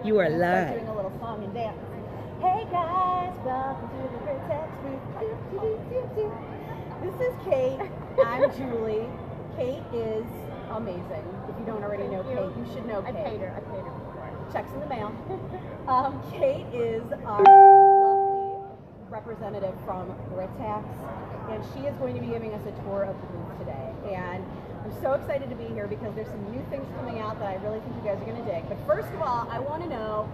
You are I'm gonna start live. doing a little song and dance. Hey guys, welcome to the Britax booth. This is Kate. I'm Julie. Kate is amazing. If you don't already know Kate, you should know Kate. I paid her before. Checks in the mail. Kate is our lovely representative from Britax, and she is going to be giving us a tour of the booth today. And I'm so excited to be here because there's some new things coming out that I really think you guys are going to dig. But first of all, I want to know,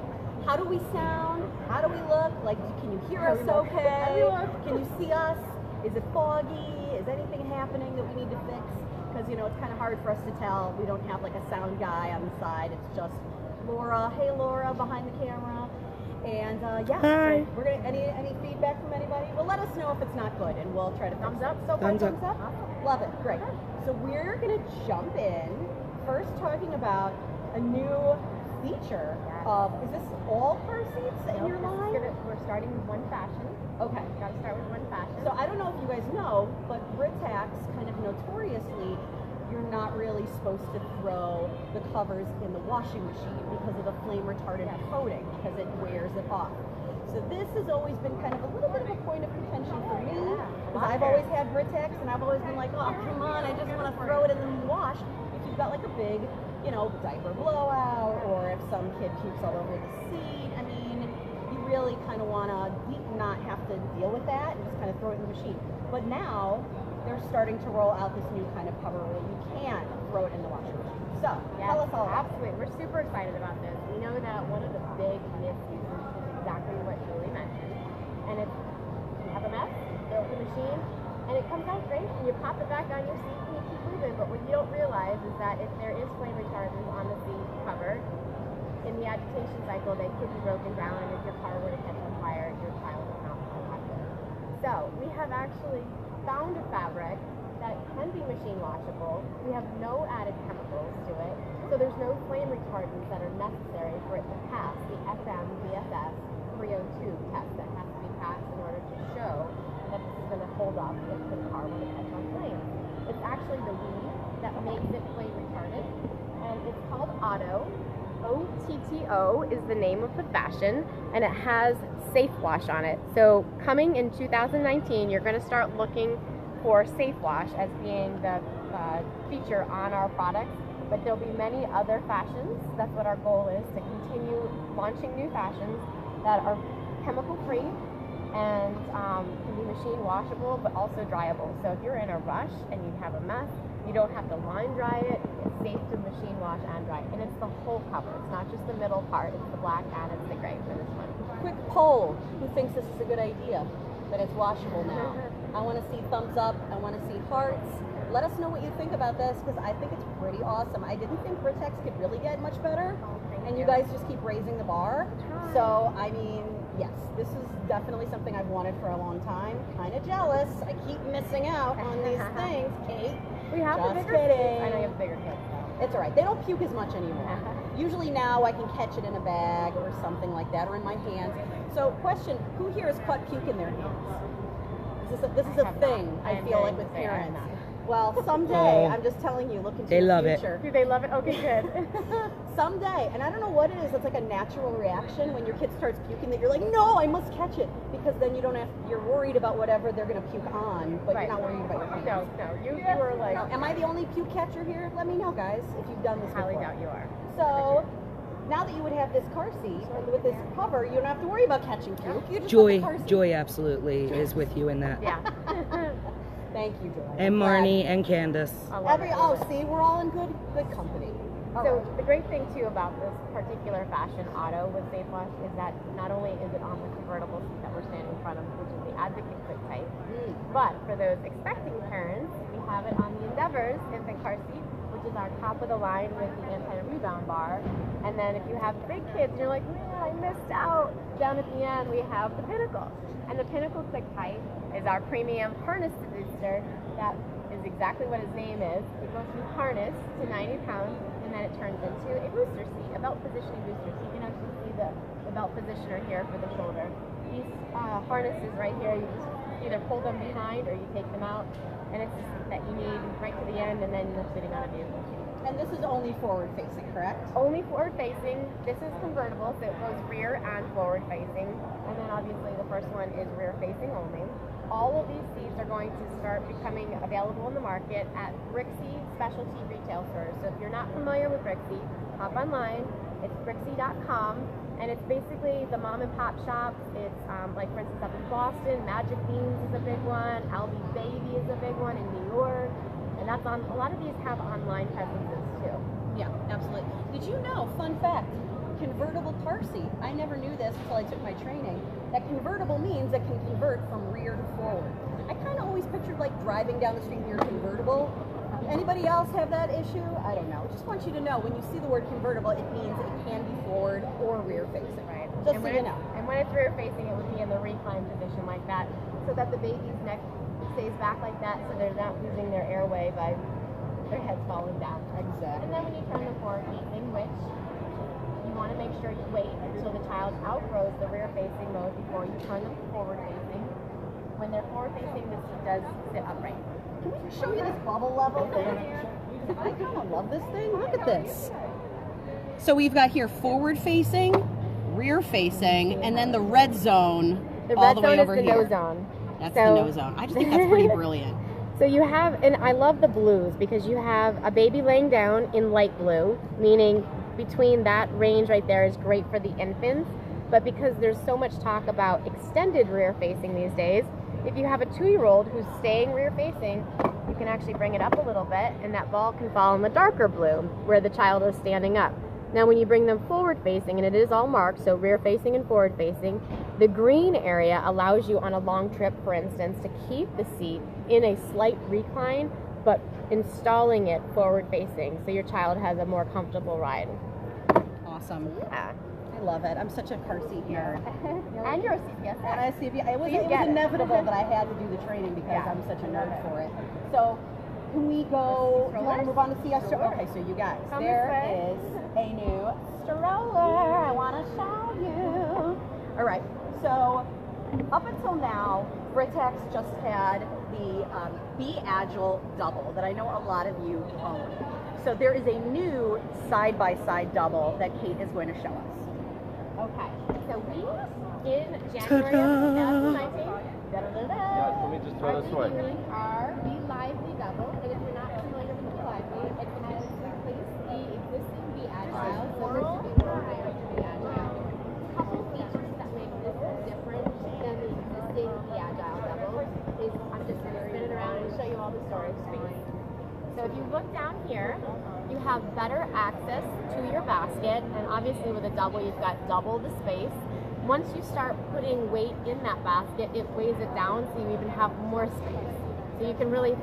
how do we sound? How do we look? Like, can you hear us okay? Can you see us? Is it foggy? Is anything happening that we need to fix? Because, you know, it's kind of hard for us to tell. We don't have like a sound guy on the side. It's just Laura. Hey, Laura, behind the camera. And yeah, hi. So we're gonna any feedback from anybody? Well, let us know if it's not good, and we'll try to Thumbs up. So far, Thumbs up. Awesome. Love it. Great. So we're gonna jump in first, talking about a new feature of. Is this all car seats in your line? We're starting with one fashion. Okay. Got to start with one fashion. So I don't know if you guys know, but Britax kind of notoriously, you're not really supposed to throw the covers in the washing machine because of the flame retardant coating, because it wears it off. So this has always been kind of a little bit of a point of contention for me, because I've always had Britax and I've always been like, oh, come on, I just want to throw it in the wash. If you've got like a big, you know, diaper blowout, or if some kid pukes all over the seat, I mean, you really kind of want to not have to deal with that and just kind of throw it in the machine. But now they're starting to roll out this new kind of cover where you can throw it in the washing machine. So, tell us all about it. Absolutely. We're super excited about this. We know that one of the big misuses is exactly what Julie mentioned. And it's, you have a mess, throw it in the machine, and it comes out great, and you pop it back on your seat and you keep moving. But what you don't realize is that if there is flame retardant on the seat cover, in the agitation cycle, they could be broken down, and if your car were to catch on fire, your child is not protected. So, we have actually found a fabric that can be machine washable. We have no added chemicals to it, so there's no flame retardants that are necessary for it to pass the FMVSS 302 test that has to be passed in order to show that this is going to hold up if the car were to catch on flames. It's actually the weed that makes it flame retardant, and it's called Otto. OTTO is the name of the fashion, and it has Safe Wash on it. So coming in 2019, you're going to start looking for Safe Wash as being the feature on our products, but there'll be many other fashions. That's what our goal is, to continue launching new fashions that are chemical free and can be machine washable, but also dryable. So if you're in a rush and you have a mess, you don't have to line dry it. It's safe to machine wash and dry. And it's the whole cover. It's not just the middle part. It's the black and it's the gray for this one. Quick poll. Who thinks this is a good idea? That it's washable now? I want to see thumbs up. I want to see hearts. Let us know what you think about this, because I think it's pretty awesome. I didn't think Britax could really get much better. And you guys just keep raising the bar. So, I mean, yes, this is definitely something I've wanted for a long time. Kind of jealous. I keep missing out on these things, Kate. We have Just the bigger kidding. kids. I know you have bigger kids, though. It's all right. They don't puke as much anymore. Usually now I can catch it in a bag or something like that, or in my hands. So, question: who here has caught puke in their hands? This is a thing. I feel like with parents. Well, someday, I'm just telling you, look into They the love future. it. Do they love it? Okay, good. Someday, and I don't know what it is, it's like a natural reaction when your kid starts puking that you're like, no, I must catch it, because then you don't have, you're worried about whatever they're going to puke on, but you're not worried about your hands. No, you were like... No, am I the only puke catcher here? Let me know, guys, if you've done this before. Highly doubt you are. So, now that you would have this car seat with this cover, you don't have to worry about catching puke. You just Joy, put the car seat. Joy absolutely is with you in that. Yeah. Thank you, Joy. And Marnie and Candace. See, we're all in good company. So the great thing too about this particular fashion Otto with Safe Wash is that not only is it on the convertible seat that we're standing in front of, which is the Advocate Quick Type, but for those expecting parents, we have it on the Endeavors infant car seat, which is our top of the line with the anti-rebound bar. And then if you have big kids and you're like, man, I missed out, down at the end we have the Pinnacle. And the Pinnacle Quick Type is our premium harness booster that is exactly what its name is. It goes from harness to 90 pounds, and then it turns into a booster seat, a belt positioning booster. So you can actually see the belt positioner here for the shoulder. These harnesses right here, you just either pull them behind or you take them out, and it's a seat that you need right to the end, and then you're sitting on a vehicle seat. And this is only forward facing, correct? Only forward facing. This is convertible, so it goes rear and forward facing. And then obviously the first one is rear facing only. All of these seats are going to start becoming available in the market at Brixie specialty retail stores. So if you're not familiar with Brixie, hop online. It's Brixie.com, and it's basically the mom and pop shops. It's like, for instance, up in Boston, Magic Beans is a big one. Albie Baby is a big one in New York. And that's on, a lot of these have online presences too. Yeah, absolutely. Did you know, fun fact, convertible car seat? I never knew this until I took my training. That convertible means it can convert from rear to forward. I kind of always pictured like driving down the street in your convertible. Anybody else have that issue? I don't know. Just want you to know, when you see the word convertible, it means it can be forward or rear facing. Right. Just so you know. And when it's rear facing, it would be in the recline position like that, so that the baby's neck stays back like that, so they're not losing their airway by their heads falling down. Exactly. And then when you turn them forward facing, which you want to make sure you wait until the child outgrows the rear facing mode before you turn them forward facing. When they're forward facing, the seat does sit upright. Can we just show you this bubble level thing here? I kind of love this thing. Look at this. So we've got here forward facing, rear facing, and then the red zone all the way over here. The red zone is the no zone. That's the no zone. I just think that's pretty brilliant. So you have, and I love the blues because you have a baby laying down in light blue, meaning between that range right there is great for the infants. But because there's so much talk about extended rear facing these days, if you have a 2-year-old who's staying rear facing, you can actually bring it up a little bit and that ball can fall in the darker blue where the child is standing up. Now when you bring them forward facing, and it is all marked, so rear facing and forward facing, the green area allows you on a long trip, for instance, to keep the seat in a slight recline, but installing it forward facing so your child has a more comfortable ride. Awesome. Yeah. I love it. I'm such a car seat nerd. And you're a CPS. And I see it was inevitable that I had to do the training because I'm such a nerd for it. So can we go, do you want to move on to CS? Okay, so you guys, there is a new stroller I want to show you. All right, so up until now, Britax just had the Be Agile double that I know a lot of you own. So there is a new side-by-side double that Kate is going to show us. Okay, so we, in January of 2019, let me just throw this away. Our Be Lively double, and if you're not familiar with Be Lively, it has replaced the existing Be Agile, so this is the more higher Be Agile. A couple features that make this different than the existing Be Agile double is, I'm just going to spin it around and show you all the storage space. So if you look down here, you have better access to your basket, and obviously with a double, you've got double the space. Once you start putting weight in that basket, it weighs it down, so you even have more space. So you can really,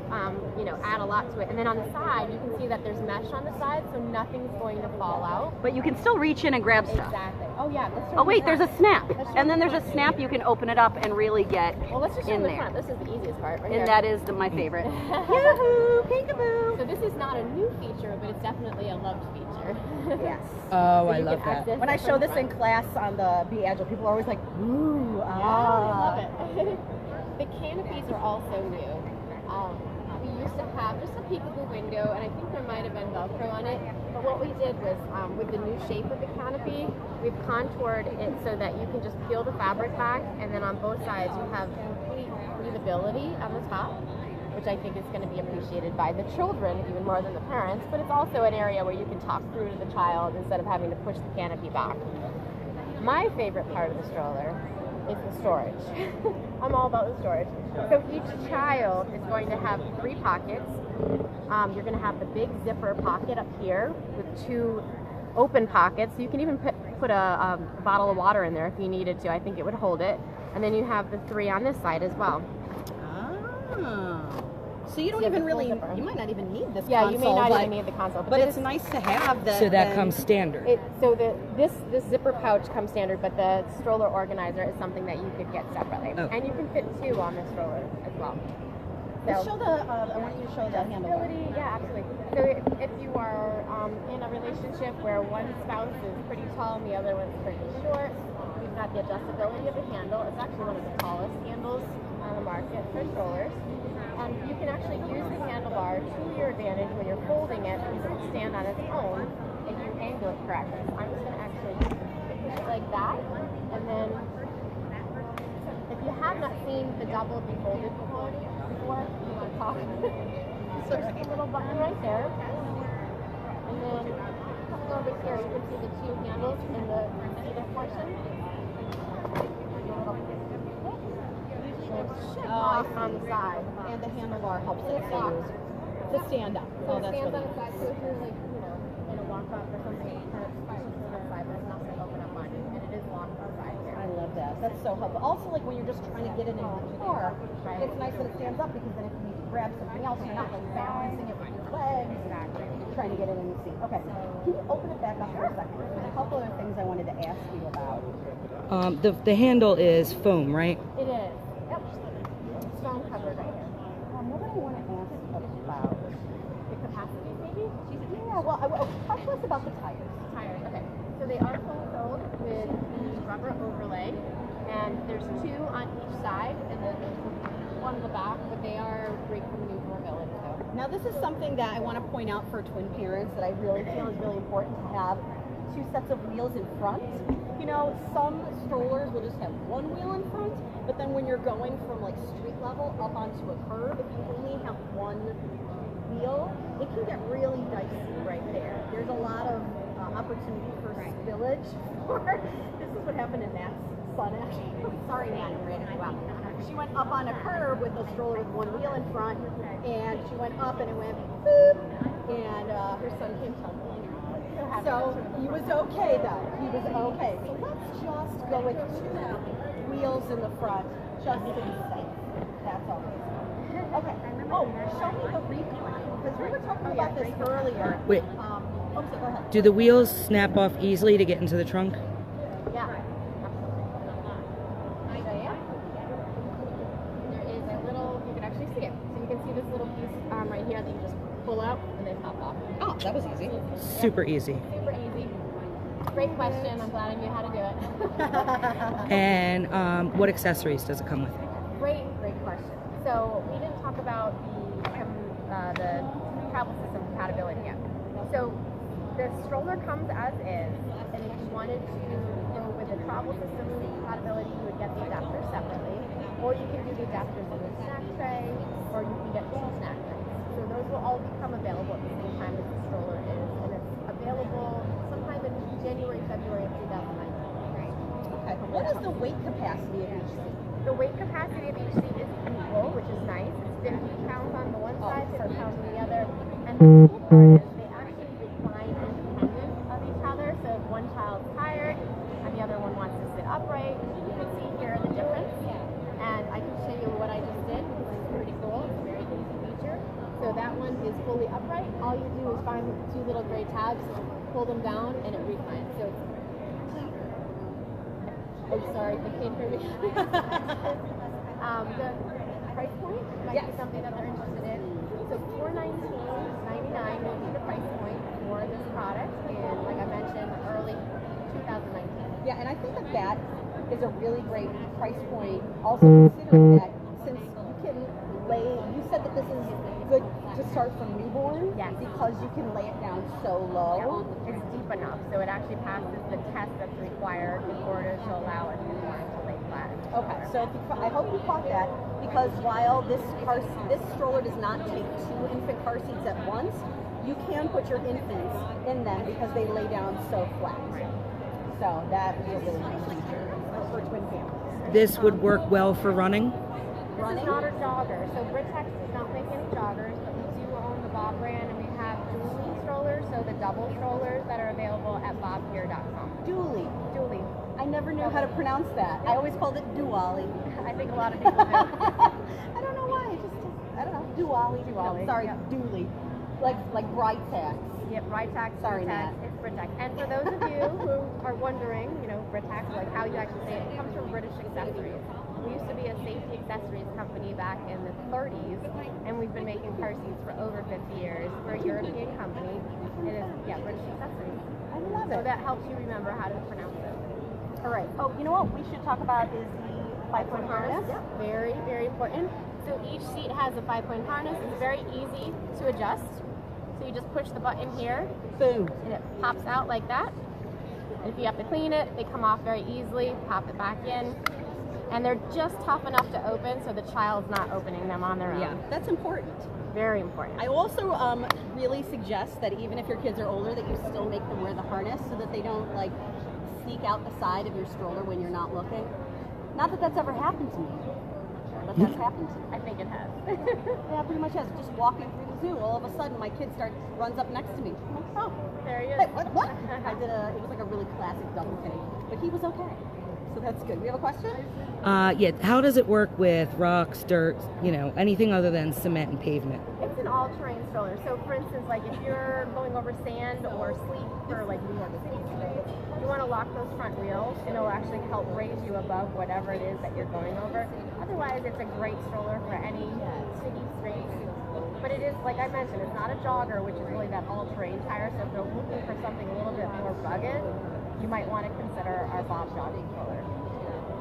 add a lot to it. And then on the side, you can see that there's mesh on the side, so nothing's going to fall out. But you can still reach in and grab stuff. Exactly. Oh yeah. Oh wait, there's a snap. And then there's a snap you can open it up and really get well, let's just show in the there. front. This is the easiest part. Right and here. that is my favorite. Yoo-hoo, peekaboo. So this is not a new feature, but it's definitely a loved feature. Yes. Oh, So I you love can that. access When it I from show the this in front. class on the Be Agile, people are always like, ooh, Yeah, I love it. The canopies are also new. We used to have just a peekaboo window, and I think there might have been Velcro on it. But what we did was, with the new shape of the canopy, we've contoured it so that you can just peel the fabric back, and then on both sides you have complete breathability on the top, which I think is going to be appreciated by the children even more than the parents. But it's also an area where you can talk through to the child instead of having to push the canopy back. My favorite part of the stroller is the storage. I'm all about the storage. So each child is going to have 3 pockets. You're going to have the big zipper pocket up here with 2 open pockets. You can even put a bottle of water in there if you needed to. I think it would hold it. And then you have the 3 on this side as well. Ah. So you don't even really, you might not even need this console. Yeah, you may not even need the console. But it's nice to have that. So that comes standard. This zipper pouch comes standard, but the stroller organizer is something that you could get separately. Oh. And you can fit 2 on the stroller as well. Let's show the, I want you to show the handlebar. Yeah, absolutely. So if you are in a relationship where one spouse is pretty tall and the other one's pretty short, you've got the adjustability of the handle. It's actually one of the tallest handles on the market for strollers. And you can actually use the handlebar to your advantage when you're folding it because it will stand on its own if you angle it correctly. So I'm just going to actually push it like that, and then if you have not seen the double be folded before, you want to talk. So there's a little button right there, and then over here you can see the two handles in the seated portion. Off on the side, and the handlebar helps it to stand up. So it stands on its side, so if you're like, in a walk-up or something, it kind of pushes to the side, but it's not going to open up on you, and it is locked on the side here. I love that. That's so helpful. Also, like when you're just trying to get it in the car, it's nice that it stands up because then if you need to grab something else, you're not like balancing it with your legs. Exactly. Trying to get it in the seat. Okay. Can you open it back up for a second? There's a couple other things I wanted to ask you about. The handle is foam, right? It is. Yep. Strong covered right here. What do I want to ask about? The capacity, maybe? Yeah, well, talk to us about the tires. Tires, okay. So they are fully filled with the rubber overlay, and there's two on each side, and then there's one in the back, but they are great for maneuverability. Now, this is something that I want to point out for twin parents that I really feel is really important to have two sets of wheels in front. You know, some strollers will just have one wheel in front, but then when you're going from like street level up onto a curb, if you only have one wheel, it can get really dicey right there. There's a lot of opportunity for spillage. This is what happened in Nat's son, actually. Sorry, Nat, I ran into you. She went up on a curb with a stroller with one wheel in front, and she went up and it went boop, and her son came tumbling. So he was okay though. He was okay. So let's just go with two wheels in the front, just to be safe. That's all. Okay. Oh, show me the recline, because we were talking about this earlier. Wait. Go ahead. Do the wheels snap off easily to get into the trunk? Yeah. There is a little, you can actually see it. So you can see this little piece right here that you just pull out and they pop off. Oh, that was easy. Super easy. Super easy. Great question. I'm glad I knew how to do it. And what accessories does it come with? Great question. So we didn't talk about the travel system compatibility yet. So the stroller comes as is, and if you wanted to go with the travel system compatibility, you would get the adapter separately, or you can do the adapters in a snack tray, or you can get two snack trays. So those will all become available at the same time as the stroller is, and it's available sometime in January, February of 2019. Okay. What is the weight capacity of each seat? The weight capacity of each seat is equal, which is nice. It's 50 pounds on the one side, 50 pounds on the other. And the cool part is they actually recline independent of each other. So if one child's tired and the other one wants to sit upright, you can see here the difference. And I can show you what I just did because it's pretty cool. It's a very easy feature. So that one is fully upright. All you do is find the two little gray tabs, pull them down, and it reclines. So it's oh, sorry, I can't hear me. The price point might be something that they're interested in. So $419.99 will be the price point for this product, and like I mentioned, early 2019. Yeah, and I think that is a really great price point. Also considering that since you can lay, you said that this is good to start from newborn, yes, because you can lay it down so low. It's deep enough, so it actually passes the test that's required in order to allow a newborn to lay flat. Okay, so I hope you caught that, because while this stroller does not take two infant car seats at once, you can put your infants in them because they lay down so flat. So that is a really nice feature for twin families. This would work well for running? This is not a jogger, so Britax does not make any joggers, but we do own the Bob brand, and we have dually strollers, so the double strollers that are available at bobgear.com. Dually. Dually. I never knew how to pronounce that. I always called it dually. I think a lot of people do. I don't know why. I don't know. Dually. Dually. No, sorry, Yep. dually. Like Britax. Yep, Britax. Sorry, Britax, Nat. it's Britax. And for those of you who are wondering, Britax, like how you actually say it, it comes from British Accessories. We used to be a safety accessories company back in the 30s, and we've been making car seats for over 50 years. We're a European company. It is, British accessories. I love So it. that helps you remember how to pronounce it. All right. Oh, you know what we should talk about is the 5-point harness. Yeah. Very, very important. So each seat has a 5-point harness. It's very easy to adjust. So you just push the button here, Boom. and it pops out like that. And if you have to clean it, they come off very easily. Pop it back in. And they're just tough enough to open so the child's not opening them on their own. Yeah, that's important. Very important. I also really suggest that even if your kids are older, that you still make them wear the harness so that they don't like sneak out the side of your stroller when you're not looking. Not that that's ever happened to me, but that's happened to me. I think it has. Yeah, pretty much has. Just walking through the zoo, all of a sudden my kid runs up next to me. I'm like, oh, There he is. hey, what? It was like a really classic double take, but he was okay. So that's good. We have a question? Yeah, how does it work with rocks, dirt, anything other than cement and pavement? It's an all-terrain stroller. So, for instance, like if you're going over sand or sleet for like New York City streets, you want to lock those front wheels, and it'll actually help raise you above whatever it is that you're going over. Otherwise, it's a great stroller for any city streets. But it is, like I mentioned, it's not a jogger, which is really that all-terrain tire. So if you're looking for something a little bit more rugged, you might want to consider our Bob jogging stroller.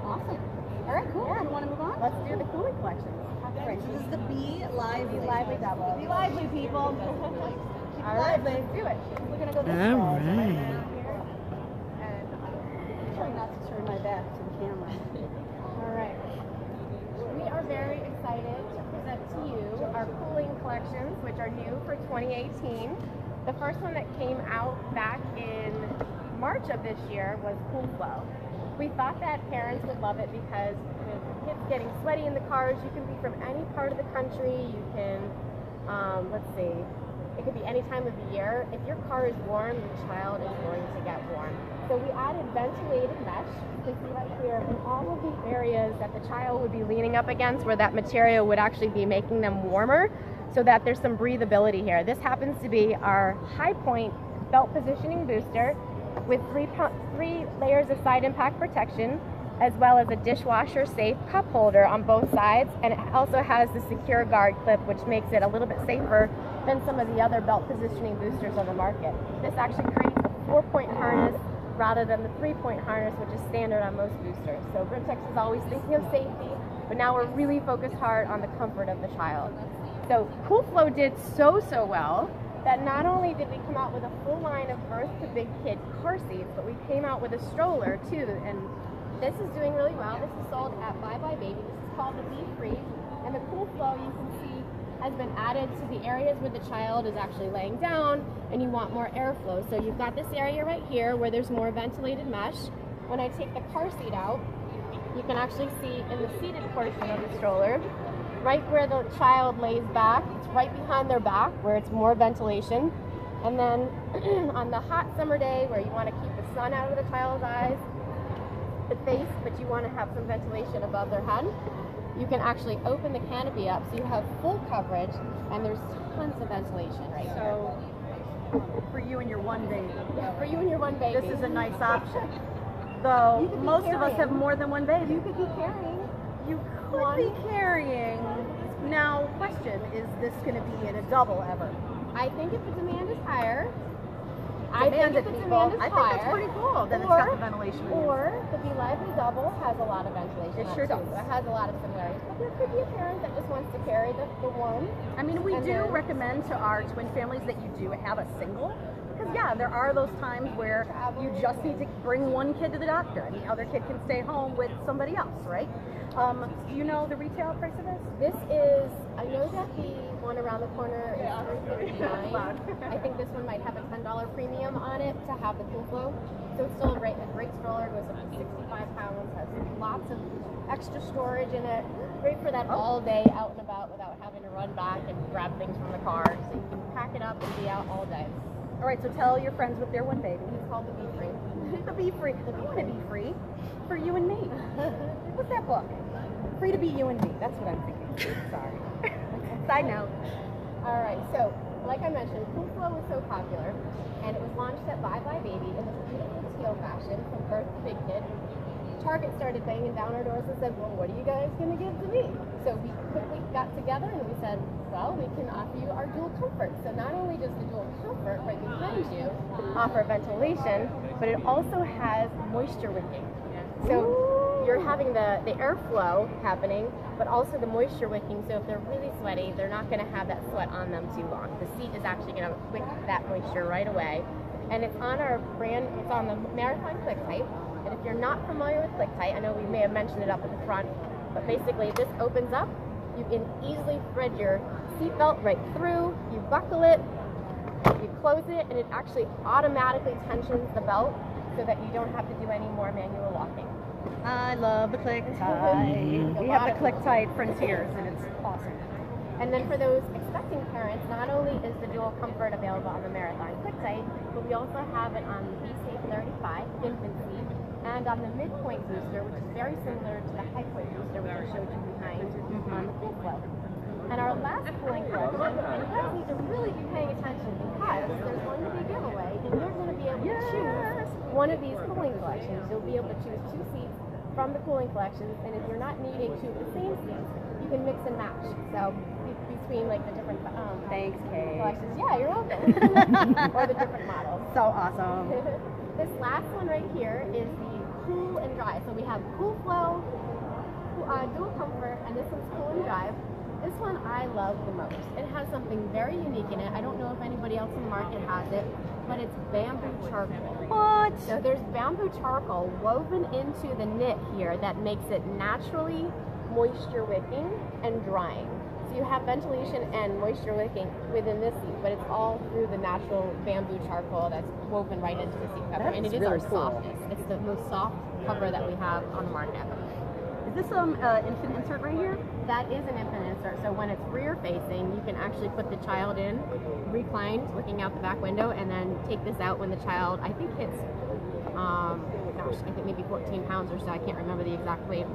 Awesome. All right, cool. Yeah. You want to move on? Let's do the cooling collection. All right, so this is the Be Lively. Be Lively double. Be lively, people. All right, let's do it. We're going to go this All way. right. And try not to turn my back to the camera. All right. We are very excited to present to you our cooling collections, which are new for 2018. The first one that came out back in March of this year was Cool Flow. We thought that parents would love it because with kids getting sweaty in the cars, you can be from any part of the country. You can, it could be any time of the year. If your car is warm, your child is going to get warm. So we added ventilated mesh. You can see right here in all of the areas that the child would be leaning up against where that material would actually be making them warmer, so that there's some breathability here. This happens to be our high point belt positioning booster with three layers of side impact protection, as well as a dishwasher safe cup holder on both sides, and it also has the secure guard clip, which makes it a little bit safer than some of the other belt positioning boosters on the market. This actually creates a 4-point harness rather than the 3-point harness, which is standard on most boosters. So Britax is always thinking of safety, but now we're really focused hard on the comfort of the child. So Cool Flow did so well that not only did we come out with a full line of birth to big kid car seats, but we came out with a stroller too, and this is doing really well. This is sold at Bye Bye Baby. This is called the Be Free, and the Cool Flow, you can see, has been added to the areas where the child is actually laying down and you want more airflow. So you've got this area right here where there's more ventilated mesh. When I take the car seat out, you can actually see in the seated portion of the stroller, right where the child lays back, it's right behind their back where it's more ventilation. And then on the hot summer day where you want to keep the sun out of the child's eyes, the face, but you want to have some ventilation above their head, you can actually open the canopy up so you have full coverage, and there's tons of ventilation right here. So for you and your one baby. Yeah, for you and your one baby. This is a nice option. Though You could be most of us carrying. have more than one baby. You could be carrying. You could be carrying. Now, question, is this going to be in a double ever? I think if the demand is higher, Demand it, if the people. demand is I think that's higher, pretty cool that it's got the ventilation in it. Or the Be Lively Double has a lot of ventilation. It sure too, does. So it has a lot of similarities. But there could be a parent that just wants to carry the one. I mean, we And do then- recommend to our twin families that you do have a single. Because, yeah, there are those times where you just need to bring one kid to the doctor and the other kid can stay home with somebody else, right? Do you know the retail price of this? This is, I know that the one around the corner is $339. I think this one might have a $10 premium on it to have the Cool Flow. So it's still a great stroller. It goes up to 65 pounds, has lots of extra storage in it. Great for that all day out and about without having to run back and grab things from the car. So you can pack it up and be out all day. All right, so tell your friends with their one baby. It's called the Be Free. The Be Free. I want to be free for you and me. What's that book? Free to be you and me. That's what I'm thinking. Sorry. Side note. All right, so like I mentioned, Cool Flow was so popular, and it was launched at Bye Bye Baby in this beautiful teal fashion from birth to big kid. Target started banging down our doors and said, well, what are you guys going to give to me? So we quickly got together and we said, well, we can offer you our dual comfort. So not only does the dual comfort right behind you offer ventilation, but it also has moisture wicking. So you're having the airflow happening, but also the moisture wicking. So if they're really sweaty, they're not going to have that sweat on them too long. The seat is actually going to wick that moisture right away. And it's on our brand, it's on the Marathon ClickTight. And if you're not familiar with ClickTight, I know we may have mentioned it up at the front, but basically this opens up. You can easily thread your seatbelt right through, you buckle it, you close it, and it actually automatically tensions the belt so that you don't have to do any more manual locking. I love the ClickTight. We have the ClickTight Frontiers, and it's awesome. And then for those expecting parents, not only is the dual comfort available on the Marathon ClickTight, but we also have it on the B-Safe 35 infancy and on the midpoint booster, which is very similar to the high point booster, which I showed you behind on the full flow. And our last cooling collection, and you guys need to really be paying attention because there's going to be a giveaway, and you're going to be able to choose one of these cooling collections. You'll be able to choose 2 seats from the cooling collections, and if you're not needing 2 of the same seats, you can mix and match. So between like the different Thanks, Kate. collections. Yeah, you're welcome. Or the different models. So awesome. This last one right here is the cool and dry. So we have cool flow, dual comfort, and this one's cool and drive. This one I love the most. It has something very unique in it. I don't know if anybody else in the market has it, but it's bamboo charcoal. What? So there's bamboo charcoal woven into the knit here that makes it naturally moisture wicking and drying. So you have ventilation and moisture wicking within this seat, but it's all through the natural bamboo charcoal that's woven right into the seat cover. And it is really our cool. softest. It's the most soft cover that we have on the market. Is this infant insert right here? That is an infant insert. So when it's rear facing, you can actually put the child in, reclined, looking out the back window, and then take this out when the child, I think hits, I think maybe 14 pounds or so. I can't remember the exact weight.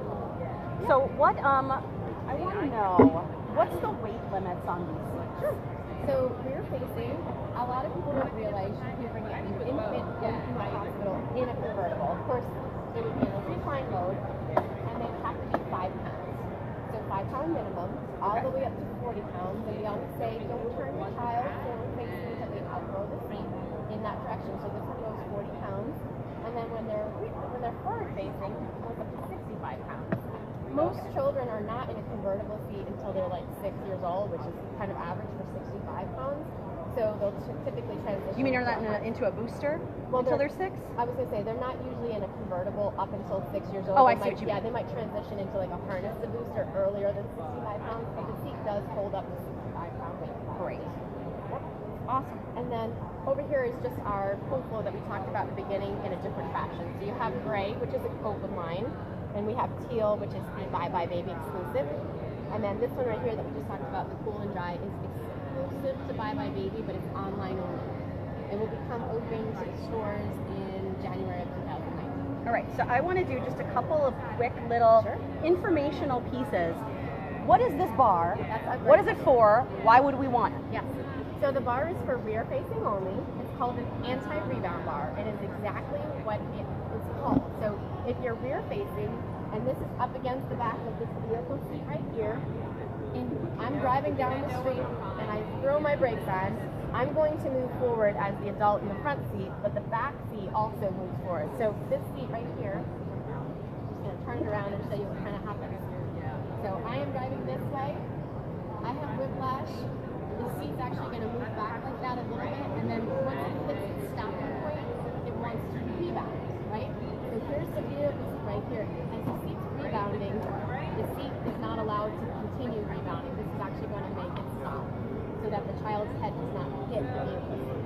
So what, I want to know, what's the weight limits on these seats? Sure. So rear facing, a lot of people don't realize you can bring an infant into the hospital in a convertible. Of course, it would be in a recline mode, and they have to be 5 pounds. So 5 pound minimum, all the way up to 40 pounds. And we always say, don't turn your child forward facing until they outgrow the seat in that direction. So this one goes 40 pounds. And then when they're forward facing, it goes up to 65 pounds. Most children are not in a convertible seat until they're like 6 years old, which is kind of average for 65 pounds. So they'll typically transition. You mean you're not into a booster until they're 6? I was going to say, they're not usually in a convertible up until 6 years old. Oh, I see what you mean. Yeah, they might transition into like a harness to booster earlier than 65 pounds, but the seat does hold up to 65 pound weight. Great. Yep. Awesome. And then over here is just our cool flow that we talked about in the beginning in a different fashion. So you have gray, which is an open line, and we have teal, which is the Bye Bye Baby exclusive. And then this one right here that we just talked about, the cool and dry, is exclusive to Bye Bye Baby, but it's online only. It will become open to stores in January of 2019. All right, so I want to do just a couple of quick little informational pieces. What is this bar? What is it for? Why would we want it? Yes. So the bar is for rear facing only. It's called an anti-rebound bar. It is exactly what it is called. So if you're rear facing, and this is up against the back of this vehicle seat right here, and I'm driving down the street and I throw my brakes on, I'm going to move forward as the adult in the front seat, but the back seat also moves forward. So this seat right here, I'm just going to turn it around and show you what kind of happens. So I am driving this way. I have whiplash. The seat's actually going to move back like that a little bit, and then once it hits its stopping point, it wants to rebound, right? So here's the vehicle seat right here. As the seat's rebounding, the seat is not allowed to continue rebounding. This is actually going to make it stop so that the child's head does not hit the vehicle seat.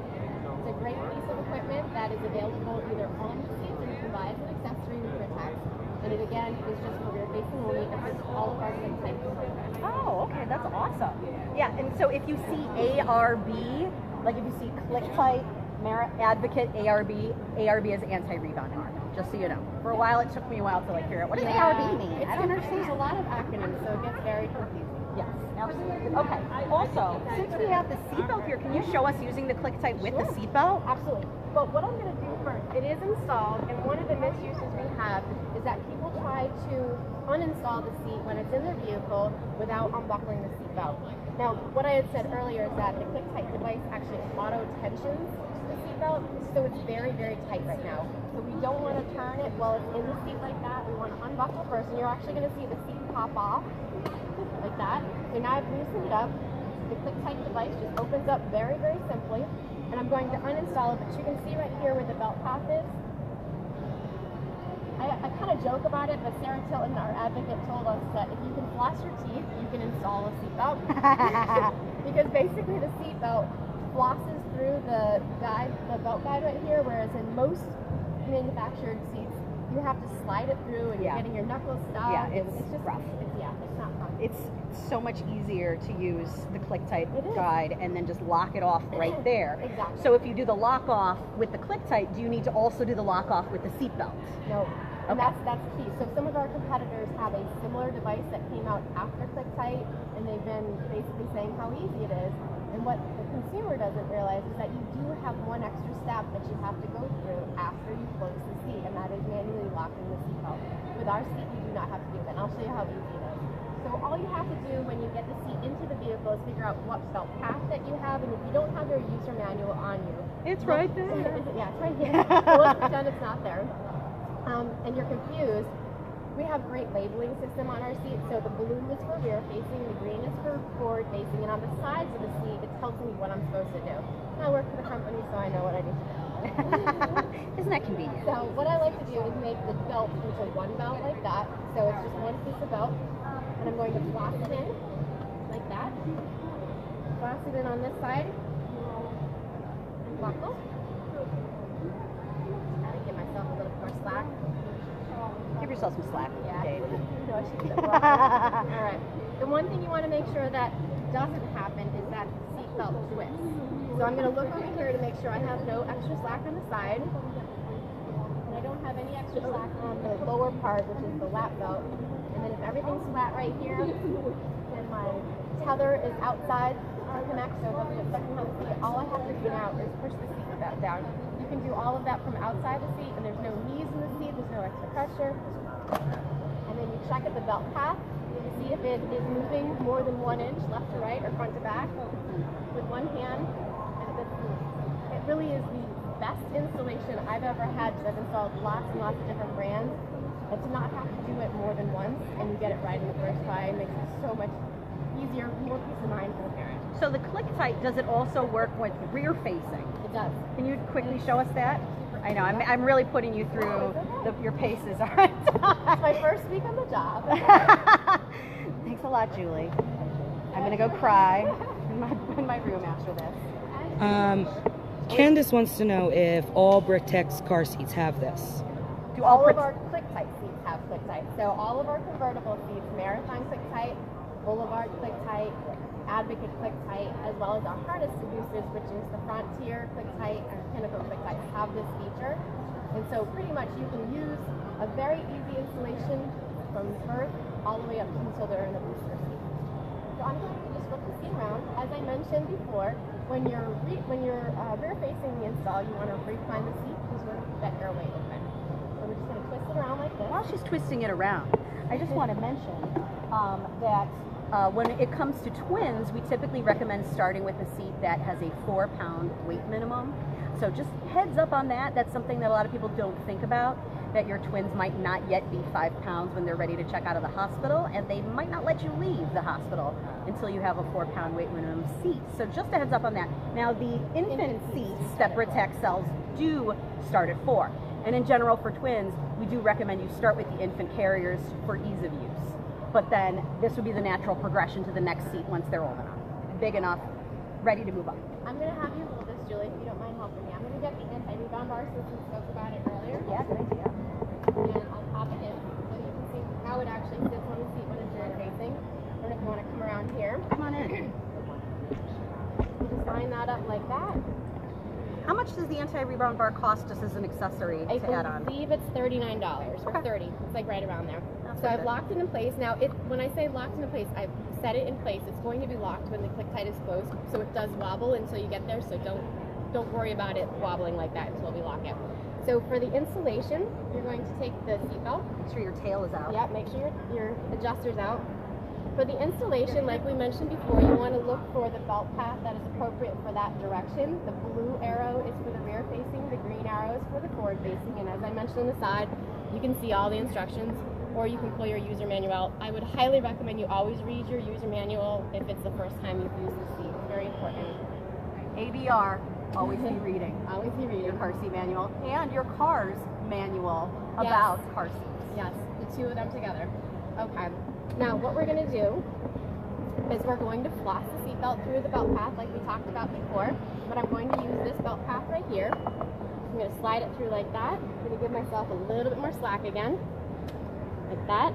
It's a great piece of equipment that is available either on the seats or you can buy as an accessory with Britax. And it again is just for rear facing only. It fits all of our ClickTight programs. Oh, okay, that's awesome. Yeah, and so if you see ARB, like if you see ClickTight, Advocate, ARB is anti-rebounding arm, just so you know. For a while, it took me a while to figure out what does ARB mean. I don't understand. There's a lot of acronyms, so it gets very confusing. Yes, absolutely. Okay, also, since we have the seatbelt here, can you show us using the ClickTight with the seatbelt? Absolutely. But what I'm going to do first, it is installed, and one of the misuses we have is that people try to uninstall the seat when it's in their vehicle without unbuckling the seat belt. Now, what I had said earlier is that the ClickTight device actually auto-tensions the seat belt, so it's very, very tight right now. So we don't want to turn it while it's in the seat like that. We want to unbuckle first, and you're actually going to see the seat pop off like that. So now I've loosened it up. The ClickTight device just opens up very, very simply, and I'm going to uninstall it, but you can see right here where the belt path is. I kind of joke about it, but Sarah Tilton, our advocate, told us that if you can floss your teeth, you can install a seatbelt. Because basically the seatbelt flosses through the belt guide right here, whereas in most manufactured seats, you have to slide it through and you're getting your knuckles stuck. Yeah, it's just rough. It's not fun. It's so much easier to use the ClickTight guide and then just lock it off right there. Exactly. So if you do the lock off with the ClickTight, do you need to also do the lock off with the seatbelt? No. And that's key. So some of our competitors have a similar device that came out after ClickTight, and they've been basically saying how easy it is. And what the consumer doesn't realize is that you do have one extra step that you have to go through after you close the seat, and that is manually locking the seatbelt. With our seat, you do not have to do that. And I'll show you how easy it is. So all you have to do when you get the seat into the vehicle is figure out what belt path that you have, and if you don't have your user manual on you, It's right there. Yeah, it's right here. So let's pretend it's not there. And you're confused, we have great labeling system on our seat. So the blue is for rear facing, the green is for forward facing, and on the sides of the seat, it tells me what I'm supposed to do. I work for the company, so I know what I need to do. Isn't that convenient? So what I like to do is make the belt into one belt like that. So it's just one piece of belt, and I'm going to floss it in like that. Floss it in on this side. Buckle. Give myself a little more slack. Give yourself some slack, Dave. No, I should do that. All right. The one thing you want to make sure that doesn't happen is that seatbelt twist. So I'm going to look over here to make sure I have no extra slack on the side. And I don't have any extra slack on the lower part, which is the lap belt. And then if everything's flat right here, then my tether is outside the connect, so it doesn't get stuck in the seat. All I have to do now is push the seat back down. You can do all of that from outside the seat, and there's no knees in the seat, there's no extra pressure. And then you check at the belt path to see if it is moving more than 1 inch left to right or front to back with one hand. And it really is the best installation I've ever had, because I've installed lots and lots of different brands. And to not have to do it more than once and you get it right in the first try makes it so much easier, more peace of mind for the parent. So the ClickTight, does it also work with rear facing? It does. Can you quickly show us that? I know, I'm really putting you through your paces, all right? It's my first week on the job. Thanks a lot, Julie. I'm going to go cry in my room after this. Candace wants to know if all Britax car seats have this. Do all of our ClickTight seats have ClickTight. So all of our convertible seats, Marathon ClickTight, Boulevard ClickTight, Advocate ClickTight, as well as our harness boosters, which is the Frontier ClickTight and Pinnacle ClickTight, have this feature. And so pretty much you can use a very easy installation from birth all the way up until they're in a booster seat. So I'm going to just flip the seat around. As I mentioned before, when you're rear facing the install, you want to recline the seat because you want to keep that airway open. So we're just going to twist it around like this. While she's twisting it around, I just want to mention that when it comes to twins, we typically recommend starting with a seat that has a 4-pound weight minimum. So just heads up on that. That's something that a lot of people don't think about, that your twins might not yet be 5 pounds when they're ready to check out of the hospital, and they might not let you leave the hospital until you have a 4-pound weight minimum seat. So just a heads up on that. Now the infant seats that Britax sells do start at 4. And in general for twins, we do recommend you start with the infant carriers for ease of use. But then this would be the natural progression to the next seat once they're old enough, big enough, ready to move up. I'm going to have you hold this, Julie, if you don't mind helping me. I'm going to get the anti-rebound bar since we spoke about it earlier. Yeah, good idea. And I'll pop it in so you can see how it actually sits on the seat when it's rear facing. And if you want to come around here, Come on in. you just line that up like that. How much does the anti-rebound bar cost just as an accessory to add on? I believe it's $39 or Okay. $30. It's like right around there. That's So not I've bad. locked it in place. Now, when I say locked in place, I've set it in place. It's going to be locked when the ClickTight is closed, so it does wobble until you get there. So don't worry about it wobbling like that until we lock it. So for the installation, you're going to take the seatbelt. Make sure your tail is out. Yeah, make sure your adjuster's out. For the installation, like we mentioned before, you want to look for the belt path that is appropriate for that direction. The blue arrow is for the rear facing, the green arrow is for the forward facing, and as I mentioned on the side, you can see all the instructions, or you can pull your user manual out. I would highly recommend you always read your user manual if it's the first time you've used the seat. It's very important. ABR, always be reading. Always be reading. Your car seat manual and your car's manual about car seats. Yes, the two of them together. Okay. Now what we're going to do is we're going to floss the seatbelt through the belt path like we talked about before, but I'm going to use this belt path right here. I'm going to slide it through like that. I'm going to give myself a little bit more slack again, like that.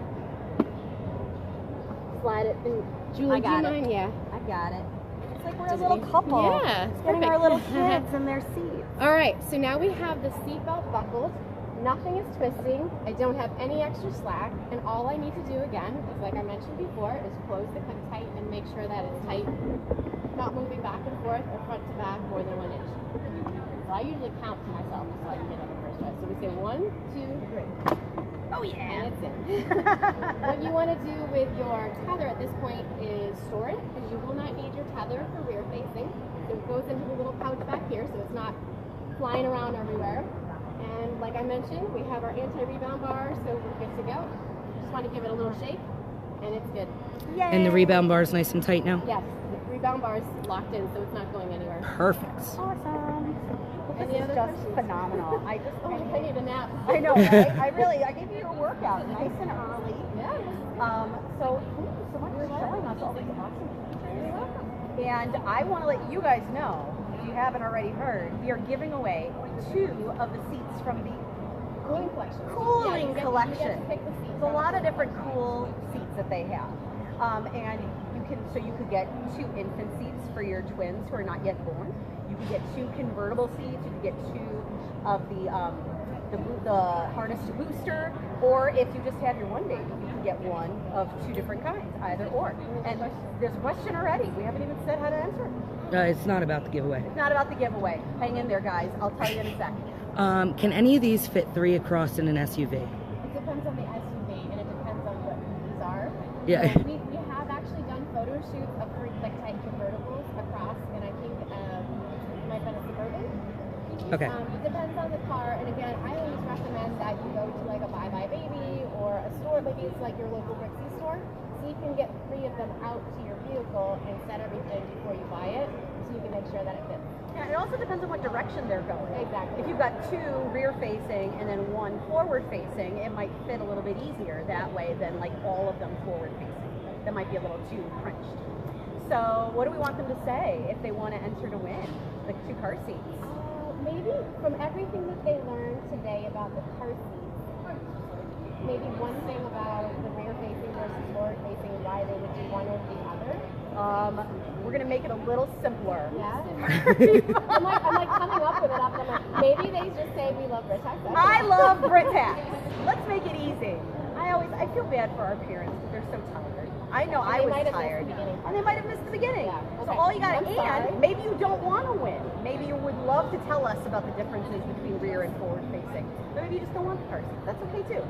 Slide it in. Julie, do you mind? Yeah. I got it. It's like we're a little couple. Yeah. Getting our little kids in their seats. All right, so now we have the seatbelt buckled. Nothing is twisting. I don't have any extra slack, and all I need to do again is, like I mentioned before, is close the clip tight and make sure that it's tight, not moving back and forth or front to back more than 1 inch. So I usually count to myself so I can get on the first try. So we say 1, 2, 3. Oh yeah. And it's in. What you want to do with your tether at this point is store it, because you will not need your tether for rear facing. So it goes into the little pouch back here, so it's not flying around everywhere. And like I mentioned, we have our anti-rebound bar, so we're good to go. Just want to give it a little shake, and it's good. Yay. And the rebound bar is nice and tight now? Yes, the rebound bar is locked in, so it's not going anywhere. Perfect. Awesome. This Any is other just questions? phenomenal. I I need a nap. I know, right? I gave you a workout nice and early. Yeah. So thank you so much for showing us all these awesome features. And I want to let you guys know, if you haven't already heard, we are giving away 2 of the seats from the Cooling collection. cooling You get collection. to pick the seats. There's a lot of different cool seats that they have. And you could get 2 infant seats for your twins who are not yet born. You could get 2 convertible seats. You could get 2 of the harness to booster, or if you just have your one baby, you can get 1 of 2 different kinds, either or. And there's a question already. We haven't even said how to answer it. It's not about the giveaway. It's not about the giveaway. Hang in there, guys. I'll tell you in a second. Can any of these fit 3 across in an SUV? It depends on the SUV, and it depends on what these are. Yeah. So we have actually done photo shoots of 3 click-type convertibles across, and I think it might have been a Suburban. Okay. It depends on the car, and again, I always recommend that you go to like a Bye Bye Baby or a store, maybe it's like your local Brixie store, so you can get 3 of them out to your vehicle and set everything before you buy it, so you can make sure that it fits. Yeah, it also depends on what direction they're going. Exactly. If you've got 2 rear facing and then 1 forward facing, it might fit a little bit easier that way than like all of them forward facing. That might be a little too crunched. So what do we want them to say if they want to enter to win the 2 car seats? Maybe from everything that they learned today about the car seats, maybe one thing about the rear facing versus forward facing, why they would do one or the other. We're gonna make it a little simpler. Yeah. I'm like coming up with it after I'm like, maybe they just say we love Britax. I love Britax. Let's make it easy. I feel bad for our parents. They're so tired. I know I was tired. And they might have missed the beginning. Yeah. So Okay. all you got, I'm sorry. and maybe you don't want to win. Maybe you would love to tell us about the differences between rear and forward facing. But maybe you just don't want the car seat. That's okay too.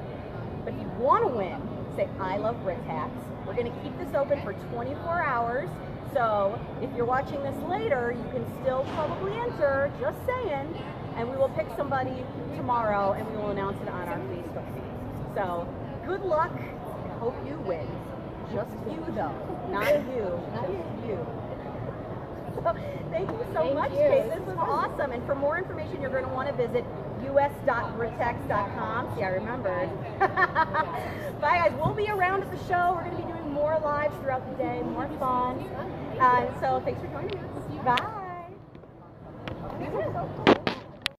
But if you want to win, say I love Britax. We're going to keep this open for 24 hours. So if you're watching this later, you can still probably enter, just saying, and we will pick somebody tomorrow and we will announce it on our Facebook page. So good luck and hope you win. Just you though, not you, you. So thank you so much, Kate. This was awesome. And for more information, you're going to want to visit us.britax.com. See, I remembered. Bye, guys. We'll be around at the show. We're going to be doing more lives throughout the day, more fun. So thanks for joining us. Bye.